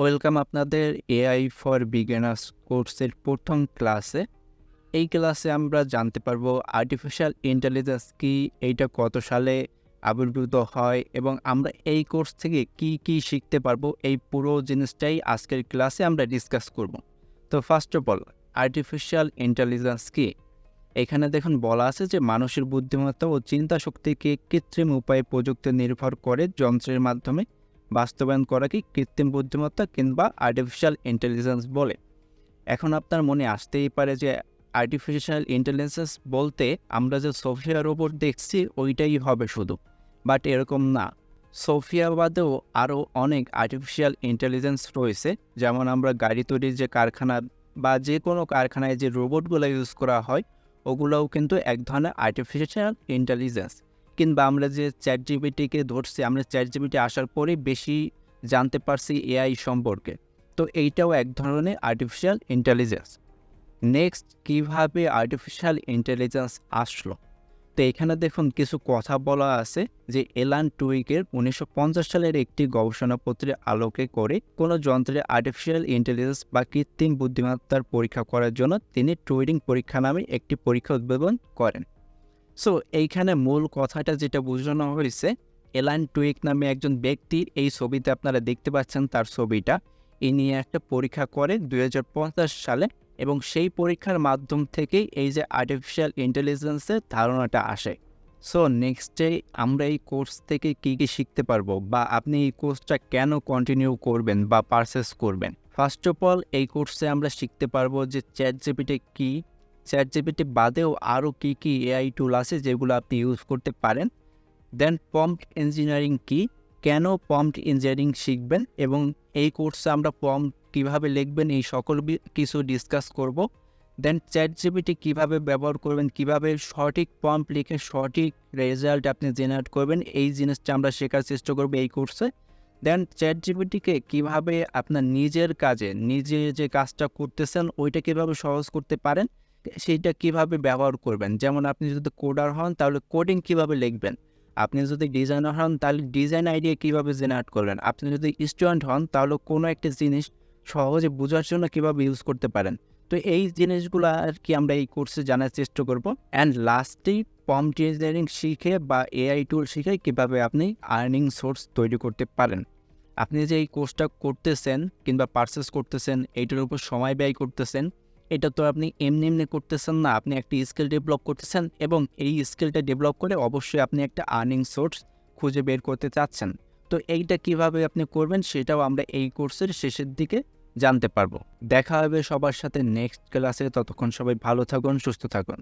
Welcome আপনাদের AI for beginners কোর্সের প্রথম ক্লাসে। এই ক্লাসে আমরা জানতে পারবো আর্টিফিশিয়াল ইন্টেলিজেন্স কি, এইটা কত সালে আবির্ভূত হয় এবং আমরা এই কোর্স থেকে কি কি শিখতে পারবো, এই পুরো জিনিসটাই আজকের ক্লাসে আমরা ডিসকাস করব। তো first of all, artificial intelligence কি? এখানে দেখুন বলা আছে যে মানুষের বুদ্ধিমত্তা ও চিন্তা শক্তিকে কৃত্রিম উপায়ে প্রযুক্তি নির্ভর করে যন্ত্রের মাধ্যমে বাস্তবায়ন করাকে কৃত্রিম বুদ্ধিমত্তা কিংবা আর্টিফিশিয়াল ইন্টেলিজেন্স বলে। এখন আপনার মনে আসতেই পারে যে আর্টিফিশিয়াল ইন্টেলিজেন্স বলতে আমরা যে সোফিয়া রোবট দেখছি ওইটাই হবে শুধু, বাট এরকম না। সোফিয়া বাদেও আরও অনেক আর্টিফিশিয়াল ইন্টেলিজেন্স রয়েছে। যেমন আমরা গাড়ি তৈরির যে কারখানা বা যে কোনো কারখানায় যে রোবটগুলো ইউজ করা হয় ওগুলোও কিন্তু এক ধরনের আর্টিফিশিয়াল ইন্টেলিজেন্স। কিংবা আমরা যে চ্যাটজিপিটিকে ধরছি, আমরা চ্যাটজিপিটি আসার পরেই বেশি জানতে পারছি এআই সম্পর্কে, তো এইটাও এক ধরনের আর্টিফিশিয়াল ইন্টেলিজেন্স। নেক্সট, কিভাবে আর্টিফিশিয়াল ইন্টেলিজেন্স আসলো? তো এখানে দেখুন কিছু কথা বলা আছে যে এলান টুইকের 1950 সালের একটি গবেষণাপত্রের আলোকে করে কোনো যন্ত্রের আর্টিফিশিয়াল ইন্টেলিজেন্স বা কৃত্রিম বুদ্ধিমত্তার পরীক্ষা করার জন্য তিনি টুরিং পরীক্ষা নামে একটি পরীক্ষা উদ্ভাবন করেন। সো এইখানে মূল কথাটা যেটা বোঝানো হয়েছে, এলান টুইক নামে একজন ব্যক্তির, এই ছবিতে আপনারা দেখতে পাচ্ছেন তার ছবিটা, ইনি একটা পরীক্ষা করে 2050 সালে এবং সেই পরীক্ষার মাধ্যম থেকেই এই যে আর্টিফিশিয়াল ইন্টেলিজেন্সের ধারণাটা আসে। সো নেক্সটে আমরা এই কোর্স থেকে কী কী শিখতে পারবো বা আপনি এই কোর্সটা কেন কন্টিনিউ করবেন বা পারচেস করবেন। ফার্স্ট অফ অল, এই কোর্সে আমরা শিখতে পারবো যে চ্যাটজিপিটি কী, চ্যাটজিপিটি বাদেও আরও কী কী এআই টুল আছে যেগুলো আপনি ইউজ করতে পারেন। দেন প্রম্পট ইঞ্জিনিয়ারিং কী, কেন প্রম্পট ইঞ্জিনিয়ারিং শিখবেন এবং এই কোর্সে আমরা প্রম্পট কীভাবে লিখবেন এই সকল কিছু ডিসকাস করব। দেন চ্যাটজিপিটি কীভাবে ব্যবহার করবেন, কীভাবে সঠিক প্রম্পট লিখে সঠিক রেজাল্ট আপনি জেনারেট করবেন, এই জিনিসটা আমরা শেখার চেষ্টা করব এই কোর্সে। দেন চ্যাটজিপিটিকে কীভাবে আপনার নিজের কাজে, নিজে যে কাজটা করতেছেন ওইটা কীভাবে সহজ করতে পারেন সেইটা কীভাবে ব্যবহার করবেন। যেমন আপনি যদি কোডার হন তাহলে কোডিং কীভাবে লিখবেন, আপনি যদি ডিজাইনার হন তাহলে ডিজাইন আইডিয়া কীভাবে জেনারেট করবেন, আপনি যদি স্টুডেন্ট হন তাহলে কোনো একটা জিনিস সহজে বোঝার জন্য কীভাবে ইউজ করতে পারেন। তো এই জিনিসগুলো আর কি আমরা এই কোর্সে জানার চেষ্টা করব। অ্যান্ড লাস্টেই প্রম্পট ইঞ্জিনিয়ারিং শিখে বা এআই টুল শিখে কীভাবে আপনি আর্নিং সোর্স তৈরি করতে পারেন। আপনি যে এই কোর্সটা করতেছেন কিংবা পারচেস করতেছেন, এইটার উপর সময় ব্যয় করতেছেন, এটা তো আপনি এমনি এমনি করতেছেন না, আপনি একটা স্কিল ডেভেলপ করতেছেন এবং এই স্কিলটা ডেভেলপ করে অবশ্যই আপনি একটা আর্নিং সোর্স খুঁজে বের করতে চাচ্ছেন। তো এইটা কিভাবে আপনি করবেন সেটাও আমরা এই কোর্সের শেষের দিকে জানতে পারবো। দেখা হবে সবার সাথে নেক্সট ক্লাসে। ততক্ষণ সবাই ভালো থাকুন, সুস্থ থাকুন।